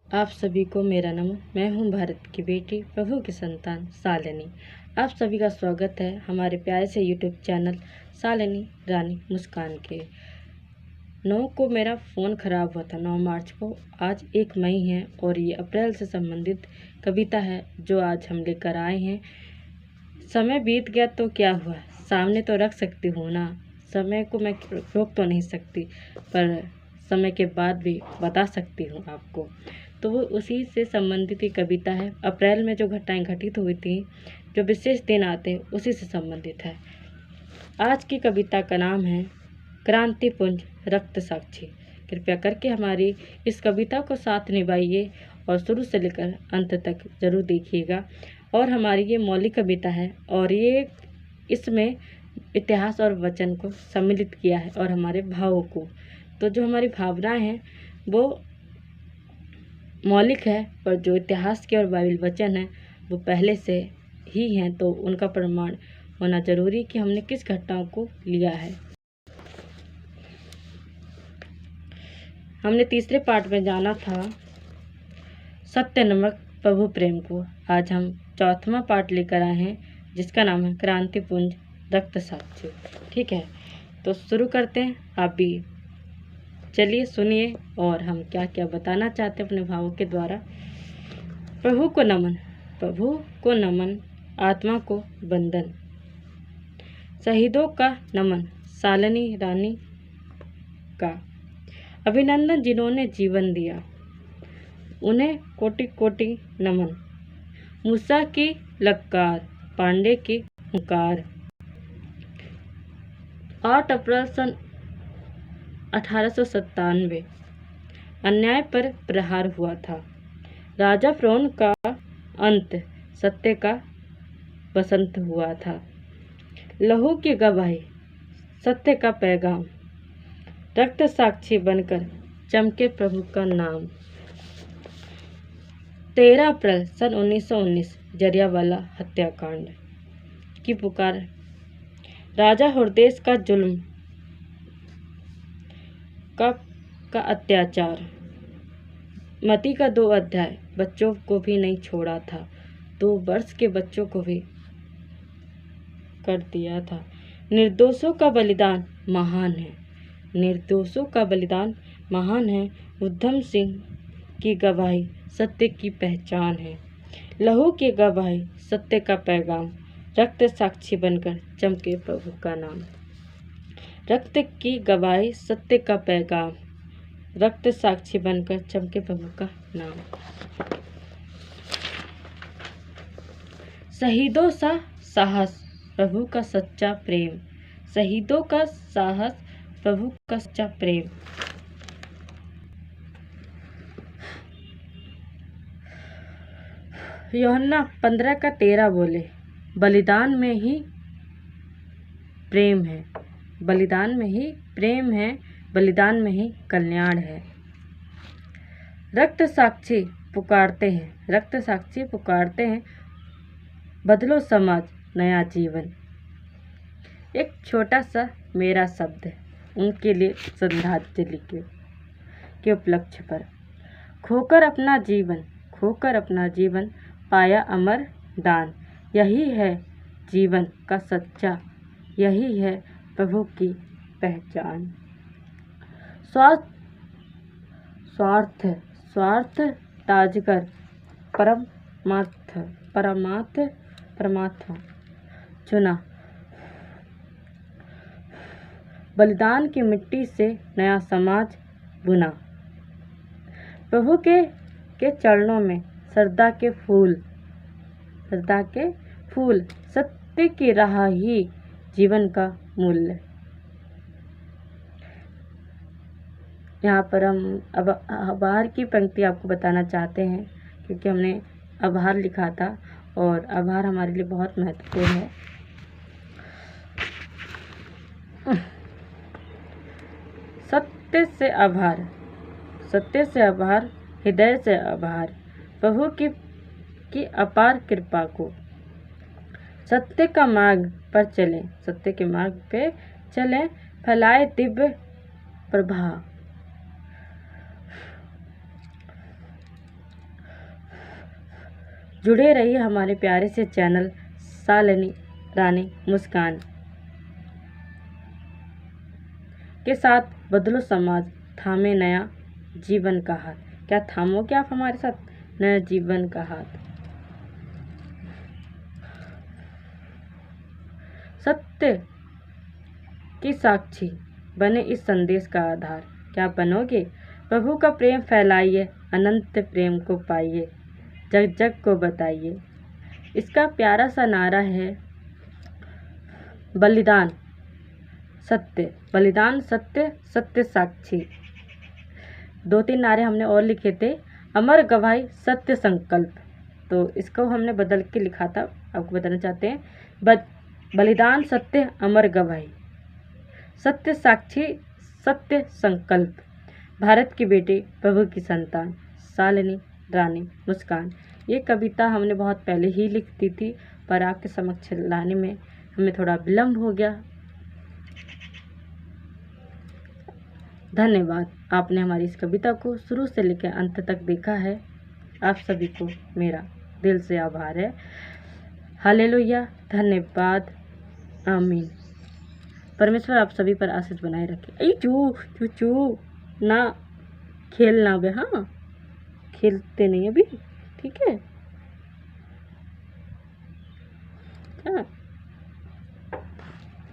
आप सभी को मेरा नमन। मैं हूं भारत की बेटी, प्रभु की संतान शालिनी। आप सभी का स्वागत है हमारे प्यारे से यूट्यूब चैनल शालिनी रानी मुस्कान के। 9 को मेरा फ़ोन ख़राब हुआ था, 9 मार्च को। आज 1 मई है और ये अप्रैल से संबंधित कविता है जो आज हम लेकर आए हैं। समय बीत गया तो क्या हुआ, सामने तो रख सकती हूँ ना। समय को मैं रोक तो नहीं सकती, पर समय के बाद भी बता सकती हूँ आपको। तो वो उसी से संबंधित ही कविता है। अप्रैल में जो घटनाएं घटित हुई थी, जो विशेष दिन आते हैं, उसी से संबंधित है। आज की कविता का नाम है क्रांतिपुंज रक्त साक्षी। कृपया करके हमारी इस कविता को साथ निभाइए और शुरू से लेकर अंत तक ज़रूर देखिएगा। और हमारी ये मौलिक कविता है और ये इसमें इतिहास और वचन को सम्मिलित किया है और हमारे भावों को। तो जो हमारी भावनाएं हैं वो मौलिक है, पर जो इतिहास के और बाइबल वचन है वो पहले से ही हैं, तो उनका प्रमाण होना जरूरी कि हमने किस घटनाओं को लिया है। हमने तीसरे पार्ट में जाना था सत्य नमक प्रभु प्रेम को। आज हम चौथवा पार्ट लेकर आए हैं जिसका नाम है क्रांतिपुंज रक्त साक्षी। ठीक है, तो शुरू करते हैं। आप भी चलिए सुनिए और हम क्या क्या बताना चाहते हैं अपने भावों के द्वारा। प्रभु को नमन, प्रभु को नमन, आत्मा को बंधन। शहीदों का नमन, शालिनी रानी का अभिनंदन जिन्होंने जीवन दिया, उन्हें कोटि कोटि नमन। मूसा की ललकार, पांडे की हुंकार। 8 अप्रैल सन 1897 अन्याय पर प्रहार हुआ था। राजा फ़िरौन का अंत, सत्य का बसंत हुआ था। लहू की गवाही, सत्य का पैगाम, रक्त साक्षी बनकर चमके प्रभु का नाम। 13 अप्रैल सन 1919 जलियांवाला हत्याकांड की पुकार। राजा हृदय का जुल्म का अत्याचार। मती का 2 अध्याय, बच्चों को भी नहीं छोड़ा था, 2 वर्ष के बच्चों को भी कर दिया था। निर्दोषों का बलिदान महान है, निर्दोषों का बलिदान महान है। उधम सिंह की गवाही सत्य की पहचान है। लहू की गवाही, सत्य का पैगाम, रक्त साक्षी बनकर चमके प्रभु का नाम। रक्त की गवाही, सत्य का पैगाम, रक्त साक्षी बनकर चमके प्रभु का नाम। शहीदों सा साहस, प्रभु का सच्चा प्रेम। शहीदों का साहस, प्रभु का सच्चा प्रेम। यूहन्ना 15:13 बोले, बलिदान में ही प्रेम है, बलिदान में ही प्रेम है, बलिदान में ही कल्याण है। रक्त साक्षी पुकारते हैं, रक्त साक्षी पुकारते हैं, बदलो समाज नया जीवन। एक छोटा सा मेरा शब्द उनके लिए श्रद्धांजलि के उपलक्ष्य पर। खोकर अपना जीवन, खोकर अपना जीवन, पाया अमर दान। यही है जीवन का सच्चा, यही है प्रभु की पहचान। स्वार्थ स्वार्थ स्वार्थ ताजकर परमात्मा चुना। बलिदान की मिट्टी से नया समाज बुना। प्रभु के चरणों में श्रद्धा के फूल, श्रद्धा के फूल। सत्य की राह ही जीवन का मूल्य। यहाँ पर हम अब आभार की पंक्ति आपको बताना चाहते हैं, क्योंकि हमने आभार लिखा था और आभार हमारे लिए बहुत महत्वपूर्ण है। सत्य से आभार, सत्य से आभार, हृदय से आभार, प्रभु की अपार कृपा को। सत्य का मार्ग पर चलें, सत्य के मार्ग पे चलें, फैलाए दिव्य प्रभाव। जुड़े रहिए हमारे प्यारे से चैनल शालिनी रानी मुस्कान के साथ। बदलो समाज, थामे नया जीवन का हाथ। क्या थामोगे आप हमारे साथ नया जीवन का हाथ? सत्य की साक्षी बने इस संदेश का आधार। क्या बनोगे? प्रभु का प्रेम फैलाइए, अनंत प्रेम को पाइए, जग जग को बताइए। इसका प्यारा सा नारा है बलिदान सत्य, बलिदान सत्य, सत्य साक्षी। 2-3 नारे हमने और लिखे थे। अमर गवाही सत्य संकल्प, तो इसको हमने बदल के लिखा था, आपको बताना चाहते हैं। बलिदान सत्य, अमर गवाही, सत्य साक्षी, सत्य संकल्प। भारत की बेटी, प्रभु की संतान, शालिनी रानी मुस्कान। ये कविता हमने बहुत पहले ही लिख दी थी, पर आपके समक्ष लाने में हमें थोड़ा विलम्ब हो गया। धन्यवाद, आपने हमारी इस कविता को शुरू से लेकर अंत तक देखा है। आप सभी को मेरा दिल से आभार है। हालेलुया, धन्यवाद, आमीन। परमेश्वर आप सभी पर आशीष बनाए रखे। चू चू चू ना खेलना बे, हाँ खेलते नहीं अभी, ठीक है। हाँ।